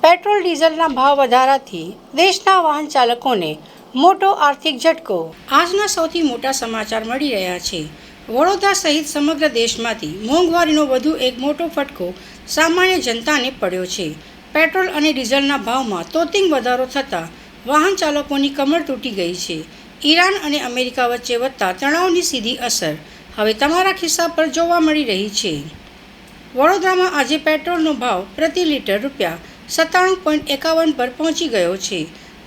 Petrol ડીઝલના ભાવ વધારાથી દેશના વાહન ચાલકોને મોટો આર્થિક ઝટકો। આજના સૌથી મોટા સમાચાર મળી રહ્યા છે। વડોદરા સહિત સમગ્ર દેશમાંથી મોંઘવારીનો વધુ એક મોટો ફટકો સામાન્ય જનતાને પડ્યો છે। પેટ્રોલ અને ડીઝલના ભાવમાં તોતિંગ વધારો થતાં વાહન ચાલકોની કમર તૂટી ગઈ છે। ઈરાન અને અમેરિકા વચ્ચે વધતા તણાવની સીધી અસર હવે તમારા ખિસ્સા પર જોવા મળી રહી છે। વડોદરામાં આજે પેટ્રોલનો ભાવ પ્રતિ લીટર ₹97.51 પર પહોંચી ગયો છે,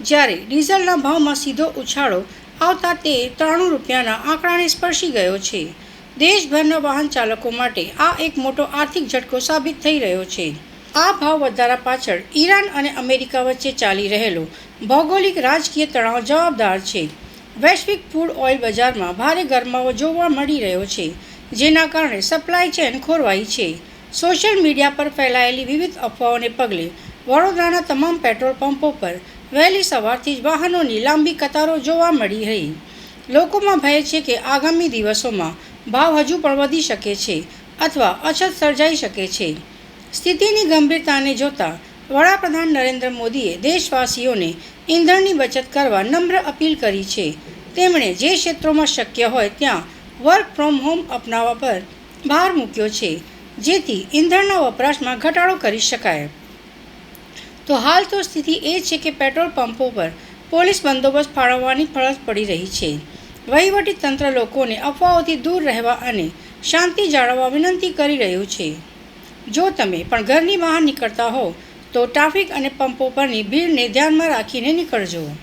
જ્યારે ડીઝલના ભાવમાં સીધો ઉછાળો આવતા તે ₹93ના આંકડાને સ્પર્શી ગયો છે। દેશભરના વાહન ચાલકો માટે આ એક મોટો આર્થિક ઝટકો સાબિત થઈ રહ્યો છે। આ ભાવ વધારા પાછળ ઈરાન અને અમેરિકા વચ્ચે ચાલી રહેલો ભૌગોલિક રાજકીય તણાવ જવાબદાર છે। વૈશ્વિક ક્રૂડ ઓઇલ બજારમાં ભારે ગરમાવો જોવા મળી રહ્યો છે, જેના કારણે સપ્લાય ચેન ખોરવાઈ છે। સોશિયલ મીડિયા પર ફેલાયેલી વિવિધ અફવાઓને પગલે વડોદરાના તમામ પેટ્રોલ પંપો પર વહેલી સવારથી જ વાહનોની લાંબી કતારો જોવા મળી રહી। લોકોમાં ભય છે કે આગામી દિવસોમાં ભાવ હજુ પણ વધી શકે છે અથવા અછત સર્જાઈ શકે છે। સ્થિતિની ગંભીરતાને જોતા વડાપ્રધાન નરેન્દ્ર મોદીએ દેશવાસીઓને ઈંધણની બચત કરવા નમ્ર અપીલ કરી છે। તેમણે જે ક્ષેત્રોમાં શક્ય હોય ત્યાં વર્ક ફ્રોમ હોમ અપનાવવા પર ભાર મૂક્યો છે, જેથી ઈંધણના વપરાશમાં ઘટાડો કરી શકાય। તો હાલ તો સ્થિતિ એ છે કે પેટ્રોલ પંપો પર પોલીસ બંદોબસ્ત ફાળવવાની ફરજ પડી રહી છે। વહીવટી તંત્ર લોકોને અફવાઓથી દૂર રહેવા અને શાંતિ જાળવવા વિનંતી કરી રહ્યું છે। જો તમે પણ ઘરની બહાર નીકળતા હો તો ટ્રાફિક અને પંપો પરની ભીડને ધ્યાનમાં રાખીને નીકળજો।